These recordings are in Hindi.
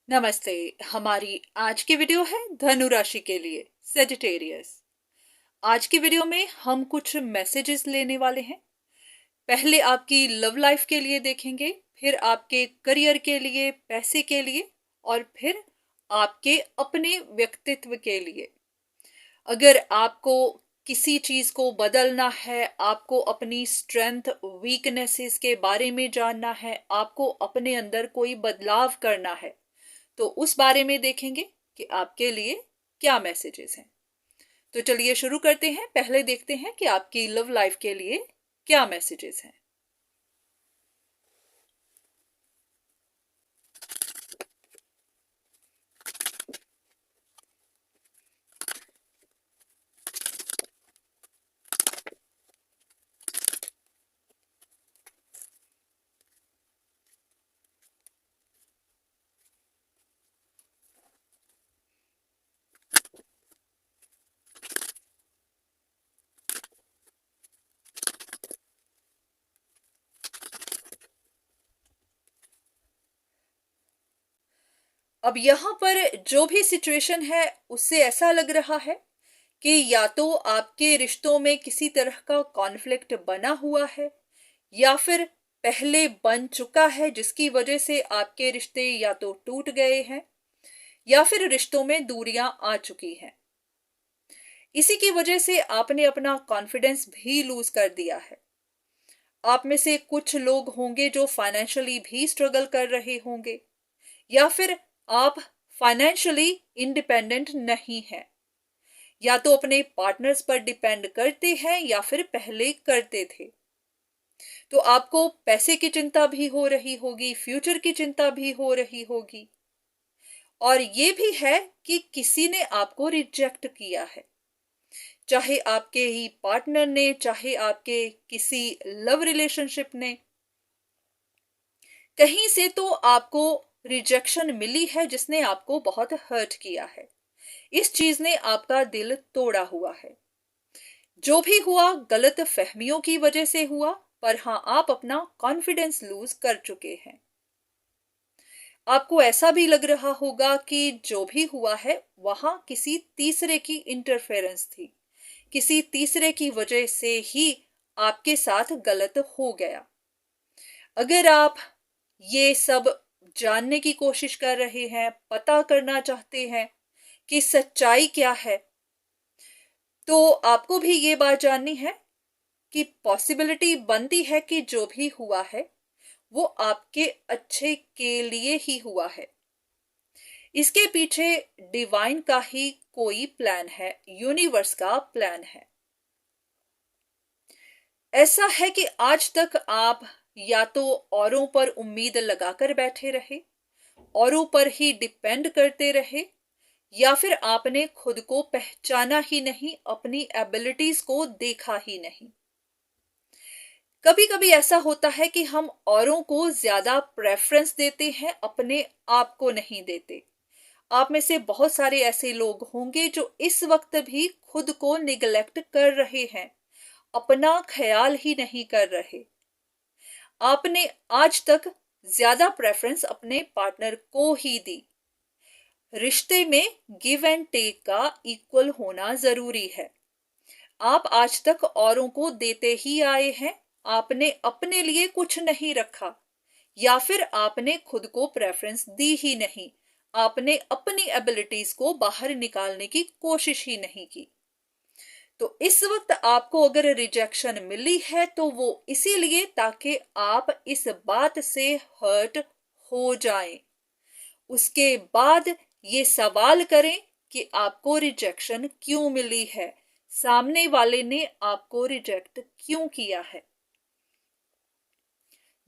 नमस्ते। हमारी आज की वीडियो है धनु राशि के लिए, सेजिटेरियस। आज की वीडियो में हम कुछ मैसेजेस लेने वाले हैं। पहले आपकी लव लाइफ के लिए देखेंगे, फिर आपके करियर के लिए, पैसे के लिए, और फिर आपके अपने व्यक्तित्व के लिए। अगर आपको किसी चीज को बदलना है, आपको अपनी स्ट्रेंथ वीकनेसेस के बारे में जानना है, आपको अपने अंदर कोई बदलाव करना है, तो उस बारे में देखेंगे कि आपके लिए क्या मैसेजेस हैं। तो चलिए शुरू करते हैं। पहले देखते हैं कि आपकी लव लाइफ के लिए क्या मैसेजेस हैं। अब यहाँ पर जो भी सिचुएशन है, उससे ऐसा लग रहा है कि या तो आपके रिश्तों में किसी तरह का कॉन्फ्लिक्ट बना हुआ है, या फिर पहले बन चुका है, जिसकी वजह से आपके रिश्ते या तो टूट गए हैं या फिर रिश्तों में दूरियां आ चुकी हैं। इसी की वजह से आपने अपना कॉन्फिडेंस भी लूज कर दिया है। आप में से कुछ लोग होंगे जो फाइनेंशियली भी स्ट्रगल कर रहे होंगे, या फिर आप फाइनेंशियली इंडिपेंडेंट नहीं हैं, या तो अपने पार्टनर्स पर डिपेंड करते हैं या फिर पहले करते थे। तो आपको पैसे की चिंता भी हो रही होगी, फ्यूचर की चिंता भी हो रही होगी, और ये भी है कि किसी ने आपको रिजेक्ट किया है। चाहे आपके ही पार्टनर ने, चाहे आपके किसी लव रिलेशनशिप ने, कहीं से तो आपको रिजेक्शन मिली है जिसने आपको बहुत हर्ट किया है। इस चीज ने आपका दिल तोड़ा हुआ है। जो भी हुआ गलत फहमियों की वजह से हुआ, पर हाँ, आप अपना कॉन्फिडेंस लूज कर चुके हैं। आपको ऐसा भी लग रहा होगा कि जो भी हुआ है वहां किसी तीसरे की इंटरफेरेंस थी, किसी तीसरे की वजह से ही आपके साथ गलत हो गया। अगर आप ये सब जानने की कोशिश कर रहे हैं, पता करना चाहते हैं कि सच्चाई क्या है, तो आपको भी ये बात जाननी है कि पॉसिबिलिटी बनती है कि जो भी हुआ है वो आपके अच्छे के लिए ही हुआ है। इसके पीछे डिवाइन का ही कोई प्लान है, यूनिवर्स का प्लान है। ऐसा है कि आज तक आप या तो औरों पर उम्मीद लगाकर बैठे रहे, औरों पर ही डिपेंड करते रहे, या फिर आपने खुद को पहचाना ही नहीं, अपनी एबिलिटीज को देखा ही नहीं। कभी कभी ऐसा होता है कि हम औरों को ज्यादा प्रेफरेंस देते हैं, अपने आप को नहीं देते। आप में से बहुत सारे ऐसे लोग होंगे जो इस वक्त भी खुद को निगलेक्ट कर रहे हैं, अपना ख्याल ही नहीं कर रहे। आपने आज तक ज्यादा प्रेफरेंस अपने पार्टनर को ही दी। रिश्ते में गिव एंड टेक का इक्वल होना जरूरी है। आप आज तक औरों को देते ही आए हैं, आपने अपने लिए कुछ नहीं रखा, या फिर आपने खुद को प्रेफरेंस दी ही नहीं। आपने अपनी एबिलिटीज को बाहर निकालने की कोशिश ही नहीं की। तो इस वक्त आपको अगर रिजेक्शन मिली है तो वो इसीलिए ताकि आप इस बात से हर्ट हो जाएं। उसके बाद ये सवाल करें कि आपको रिजेक्शन क्यों मिली है, सामने वाले ने आपको रिजेक्ट क्यों किया है।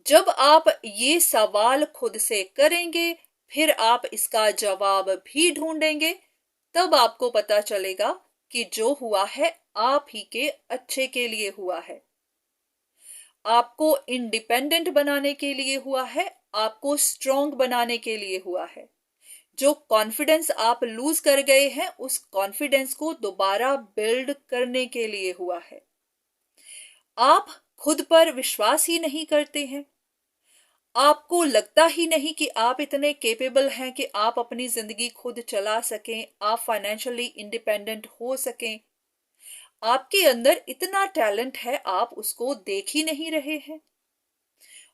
जब आप ये सवाल खुद से करेंगे, फिर आप इसका जवाब भी ढूंढेंगे, तब आपको पता चलेगा कि जो हुआ है आप ही के अच्छे के लिए हुआ है। आपको इंडिपेंडेंट बनाने के लिए हुआ है, आपको स्ट्रांग बनाने के लिए हुआ है। जो कॉन्फिडेंस आप लूज कर गए हैं, उस कॉन्फिडेंस को दोबारा बिल्ड करने के लिए हुआ है। आप खुद पर विश्वास ही नहीं करते हैं। आपको लगता ही नहीं कि आप इतने केपेबल हैं कि आप अपनी जिंदगी खुद चला सकें, आप फाइनेंशियली इंडिपेंडेंट हो सकें। आपके अंदर इतना टैलेंट है, आप उसको देख ही नहीं रहे हैं।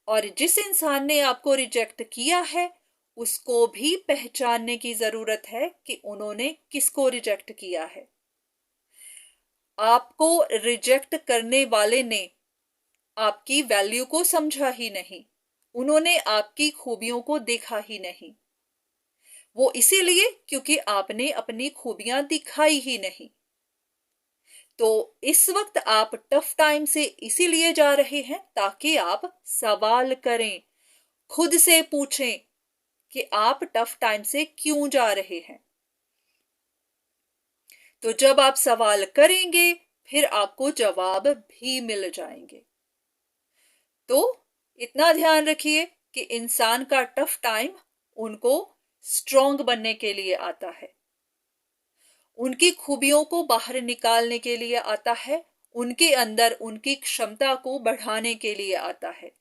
और जिस इंसान ने आपको रिजेक्ट किया है, उसको भी पहचानने की जरूरत है कि उन्होंने किसको रिजेक्ट किया है। आपको रिजेक्ट करने वाले ने आपकी वैल्यू को समझा ही नहीं, उन्होंने आपकी खूबियों को देखा ही नहीं। वो इसीलिए क्योंकि आपने अपनी खूबियां दिखाई ही नहीं। तो इस वक्त आप टफ टाइम से इसीलिए जा रहे हैं ताकि आप सवाल करें, खुद से पूछें कि आप टफ टाइम से क्यों जा रहे हैं। तो जब आप सवाल करेंगे, फिर आपको जवाब भी मिल जाएंगे। तो इतना ध्यान रखिए कि इंसान का टफ टाइम उनको स्ट्रांग बनने के लिए आता है, उनकी खूबियों को बाहर निकालने के लिए आता है, उनके अंदर उनकी क्षमता को बढ़ाने के लिए आता है।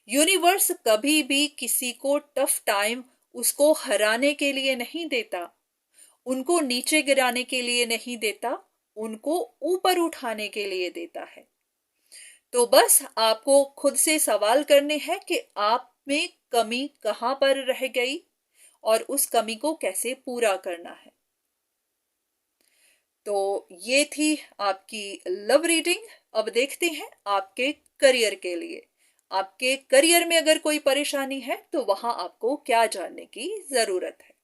यूनिवर्स कभी भी किसी को टफ टाइम उसको हराने के लिए नहीं देता, उनको नीचे गिराने के लिए नहीं देता, उनको ऊपर उठाने के लिए देता है। तो बस आपको खुद से सवाल करने हैं कि आप में कमी कहां पर रह गई और उस कमी को कैसे पूरा करना है। तो ये थी आपकी लव रीडिंग। अब देखते हैं आपके करियर के लिए, आपके करियर में अगर कोई परेशानी है तो वहां आपको क्या जानने की जरूरत है।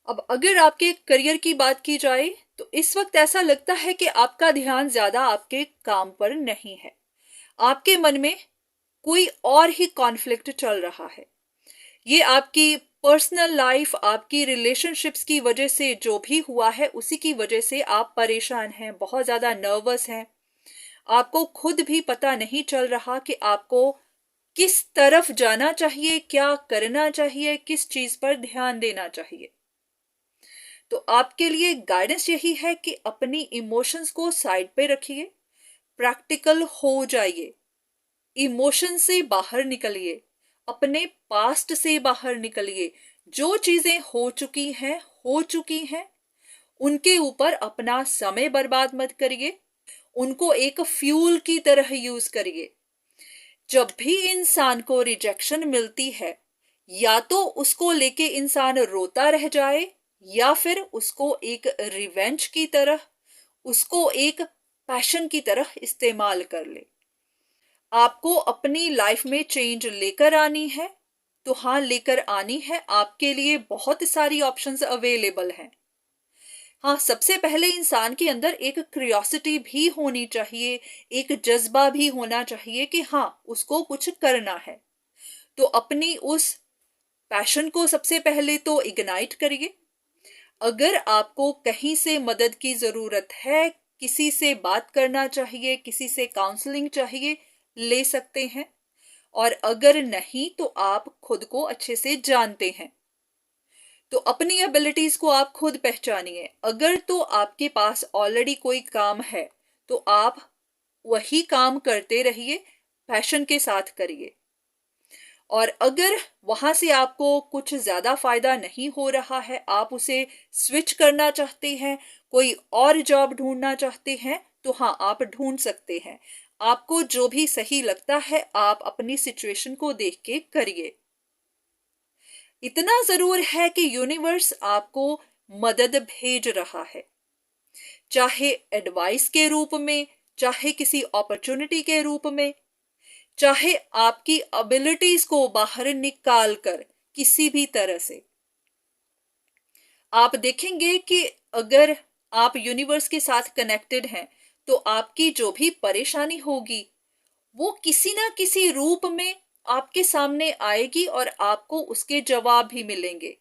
अब अगर आपके करियर की बात की जाए तो इस वक्त ऐसा लगता है कि आपका ध्यान ज्यादा आपके काम पर नहीं है, आपके मन में कोई और ही कॉन्फ्लिक्ट चल रहा है। ये आपकी पर्सनल लाइफ, आपकी रिलेशनशिप्स की वजह से जो भी हुआ है उसी की वजह से आप परेशान हैं, बहुत ज्यादा नर्वस हैं। आपको खुद भी पता नहीं चल रहा कि आपको किस तरफ जाना चाहिए, क्या करना चाहिए, किस चीज पर ध्यान देना चाहिए। तो आपके लिए गाइडेंस यही है कि अपनी इमोशंस को साइड पे रखिए, प्रैक्टिकल हो जाइए, इमोशन से बाहर निकलिए, अपने पास्ट से बाहर निकलिए। जो चीजें हो चुकी हैं हो चुकी हैं, उनके ऊपर अपना समय बर्बाद मत करिए, उनको एक फ्यूल की तरह यूज करिए। जब भी इंसान को रिजेक्शन मिलती है, या तो उसको लेके इंसान रोता रह जाए, या फिर उसको एक रिवेंज की तरह, उसको एक पैशन की तरह इस्तेमाल कर ले। आपको अपनी लाइफ में चेंज लेकर आनी है तो हाँ, लेकर आनी है। आपके लिए बहुत सारी ऑप्शंस अवेलेबल हैं। हाँ, सबसे पहले इंसान के अंदर एक क्यूरियोसिटी भी होनी चाहिए, एक जज्बा भी होना चाहिए कि हाँ, उसको कुछ करना है। तो अपनी उस पैशन को सबसे पहले तो इग्नाइट करिए। अगर आपको कहीं से मदद की जरूरत है, किसी से बात करना चाहिए, किसी से काउंसलिंग चाहिए, ले सकते हैं। और अगर नहीं तो आप खुद को अच्छे से जानते हैं, तो अपनी एबिलिटीज को आप खुद पहचानिए। अगर तो आपके पास ऑलरेडी कोई काम है तो आप वही काम करते रहिए, पैशन के साथ करिए। और अगर वहां से आपको कुछ ज्यादा फायदा नहीं हो रहा है, आप उसे स्विच करना चाहते हैं, कोई और जॉब ढूंढना चाहते हैं, तो हाँ, आप ढूंढ सकते हैं। आपको जो भी सही लगता है आप अपनी सिचुएशन को देख के करिए। इतना जरूर है कि यूनिवर्स आपको मदद भेज रहा है, चाहे एडवाइस के रूप में, चाहे किसी अपॉर्चुनिटी के रूप में, चाहे आपकी एबिलिटीज को बाहर निकाल कर किसी भी तरह से। आप देखेंगे कि अगर आप यूनिवर्स के साथ कनेक्टेड हैं तो आपकी जो भी परेशानी होगी वो किसी ना किसी रूप में आपके सामने आएगी और आपको उसके जवाब भी मिलेंगे।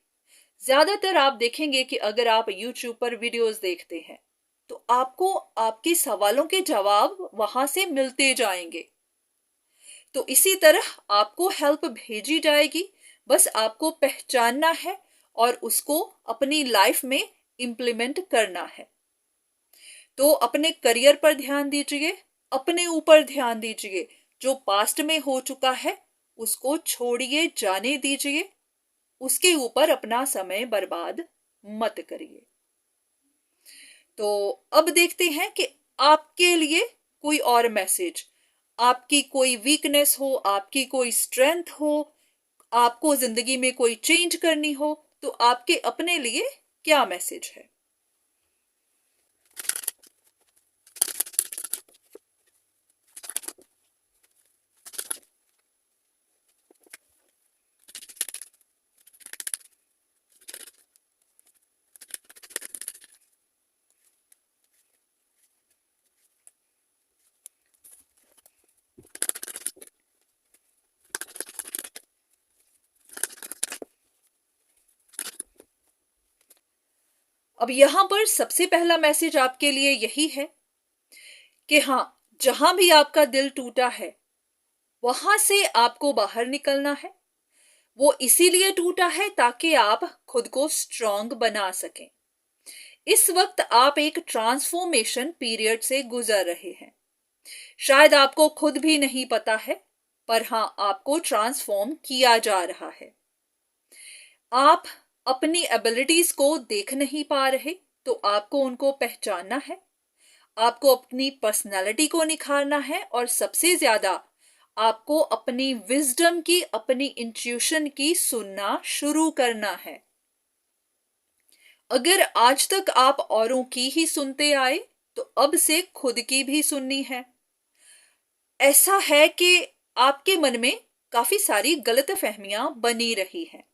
ज्यादातर आप देखेंगे कि अगर आप YouTube पर वीडियोस देखते हैं तो आपको आपके सवालों के जवाब वहां से मिलते जाएंगे। तो इसी तरह आपको हेल्प भेजी जाएगी, बस आपको पहचानना है और उसको अपनी लाइफ में इम्प्लीमेंट करना है। तो अपने करियर पर ध्यान दीजिए, अपने ऊपर ध्यान दीजिए। जो पास्ट में हो चुका है उसको छोड़िए, जाने दीजिए, उसके ऊपर अपना समय बर्बाद मत करिए। तो अब देखते हैं कि आपके लिए कोई और मैसेज, आपकी कोई वीकनेस हो, आपकी कोई स्ट्रेंथ हो, आपको जिंदगी में कोई चेंज करनी हो, तो आपके अपने लिए क्या मैसेज है। अब यहां पर सबसे पहला मैसेज आपके लिए यही है कि हाँ, जहां भी आपका दिल टूटा है वहां से आपको बाहर निकलना है। वो इसीलिए टूटा है ताकि आप खुद को स्ट्रांग बना सकें। इस वक्त आप एक ट्रांसफॉर्मेशन पीरियड से गुजर रहे हैं। शायद आपको खुद भी नहीं पता है, पर हाँ, आपको ट्रांसफॉर्म किया जा रहा है। आप अपनी एबिलिटीज को देख नहीं पा रहे, तो आपको उनको पहचानना है। आपको अपनी पर्सनालिटी को निखारना है और सबसे ज्यादा आपको अपनी विजडम की, अपनी इंट्यूशन की सुनना शुरू करना है। अगर आज तक आप औरों की ही सुनते आए तो अब से खुद की भी सुननी है। ऐसा है कि आपके मन में काफी सारी गलतफहमियां बनी रही हैं,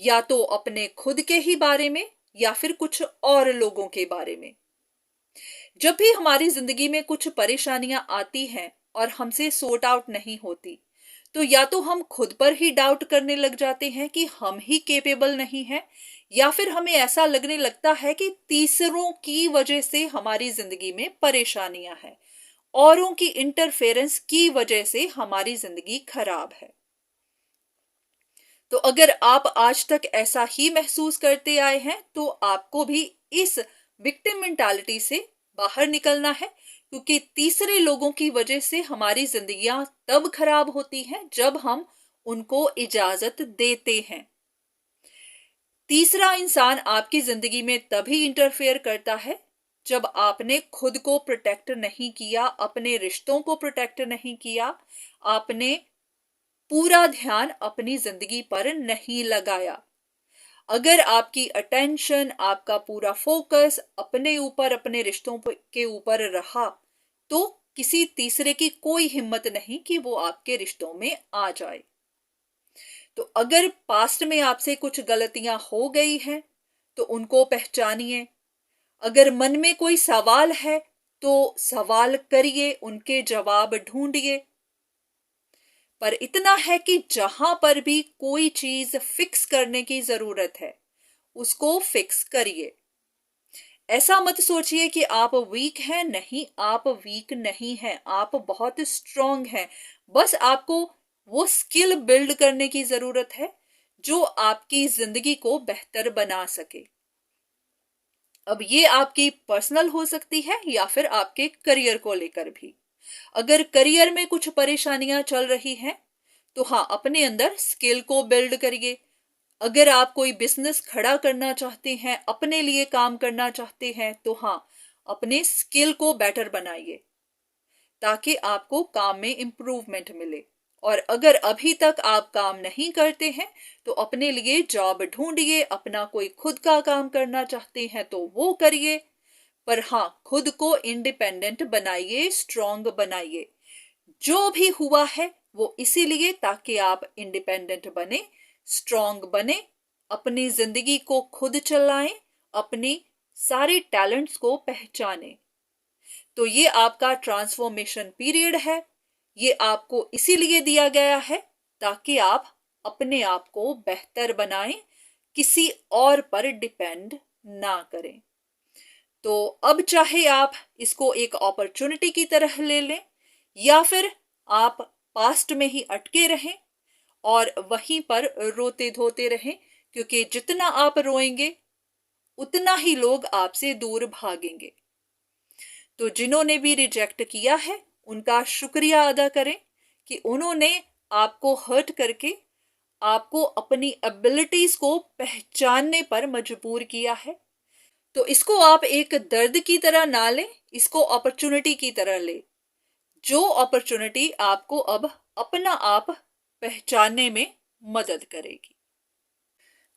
या तो अपने खुद के ही बारे में या फिर कुछ और लोगों के बारे में। जब भी हमारी जिंदगी में कुछ परेशानियां आती हैं और हमसे सॉर्ट आउट नहीं होती, तो या तो हम खुद पर ही डाउट करने लग जाते हैं कि हम ही केपेबल नहीं हैं, या फिर हमें ऐसा लगने लगता है कि तीसरों की वजह से हमारी जिंदगी में परेशानियां हैं, औरों की इंटरफेरेंस की वजह से हमारी जिंदगी खराब है। तो अगर आप आज तक ऐसा ही महसूस करते आए हैं तो आपको भी इस विक्टिम मेंटालिटी से बाहर निकलना है, क्योंकि तीसरे लोगों की वजह से हमारी जिंदगियां तब खराब होती हैं जब हम उनको इजाजत देते हैं। तीसरा इंसान आपकी जिंदगी में तभी इंटरफेयर करता है जब आपने खुद को प्रोटेक्ट नहीं किया, अपने रिश्तों को प्रोटेक्ट नहीं किया, आपने पूरा ध्यान अपनी जिंदगी पर नहीं लगाया। अगर आपकी अटेंशन, आपका पूरा फोकस अपने ऊपर, अपने रिश्तों के ऊपर रहा, तो किसी तीसरे की कोई हिम्मत नहीं कि वो आपके रिश्तों में आ जाए। तो अगर पास्ट में आपसे कुछ गलतियां हो गई हैं तो उनको पहचानिए। अगर मन में कोई सवाल है तो सवाल करिए, उनके जवाब ढूंढिए। पर इतना है कि जहां पर भी कोई चीज फिक्स करने की जरूरत है उसको फिक्स करिए। ऐसा मत सोचिए कि आप वीक हैं, नहीं, आप वीक नहीं हैं, आप बहुत स्ट्रांग हैं। बस आपको वो स्किल बिल्ड करने की जरूरत है जो आपकी जिंदगी को बेहतर बना सके। अब ये आपकी पर्सनल हो सकती है या फिर आपके करियर को लेकर भी। अगर करियर में कुछ परेशानियां चल रही हैं तो हाँ, अपने अंदर स्किल को बिल्ड करिए। अगर आप कोई बिजनेस खड़ा करना चाहते हैं, अपने लिए काम करना चाहते हैं, तो हाँ, अपने स्किल को बेटर बनाइए ताकि आपको काम में इंप्रूवमेंट मिले। और अगर अभी तक आप काम नहीं करते हैं तो अपने लिए जॉब ढूंढिए। अपना कोई खुद का काम करना चाहते हैं तो वो करिए, पर हाँ, खुद को इंडिपेंडेंट बनाइए, स्ट्रांग बनाइए। जो भी हुआ है वो इसीलिए ताकि आप इंडिपेंडेंट बने, स्ट्रांग बने, अपनी जिंदगी को खुद चलाएं, अपनी सारे टैलेंट्स को पहचानें। तो ये आपका ट्रांसफॉर्मेशन पीरियड है। ये आपको इसीलिए दिया गया है ताकि आप अपने आप को बेहतर बनाएं, किसी और पर डिपेंड ना करें। तो अब चाहे आप इसको एक अपॉर्चुनिटी की तरह ले लें या फिर आप पास्ट में ही अटके रहें और वहीं पर रोते धोते रहें, क्योंकि जितना आप रोएंगे उतना ही लोग आपसे दूर भागेंगे। तो जिन्होंने भी रिजेक्ट किया है उनका शुक्रिया अदा करें कि उन्होंने आपको हर्ट करके आपको अपनी एबिलिटीज को पहचानने पर मजबूर किया है। तो इसको आप एक दर्द की तरह ना लें, इसको अपॉर्चुनिटी की तरह ले, जो अपॉर्चुनिटी आपको अब अपना आप पहचानने में मदद करेगी।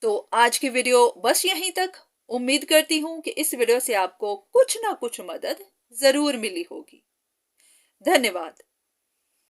तो आज की वीडियो बस यहीं तक। उम्मीद करती हूं कि इस वीडियो से आपको कुछ ना कुछ मदद जरूर मिली होगी। धन्यवाद।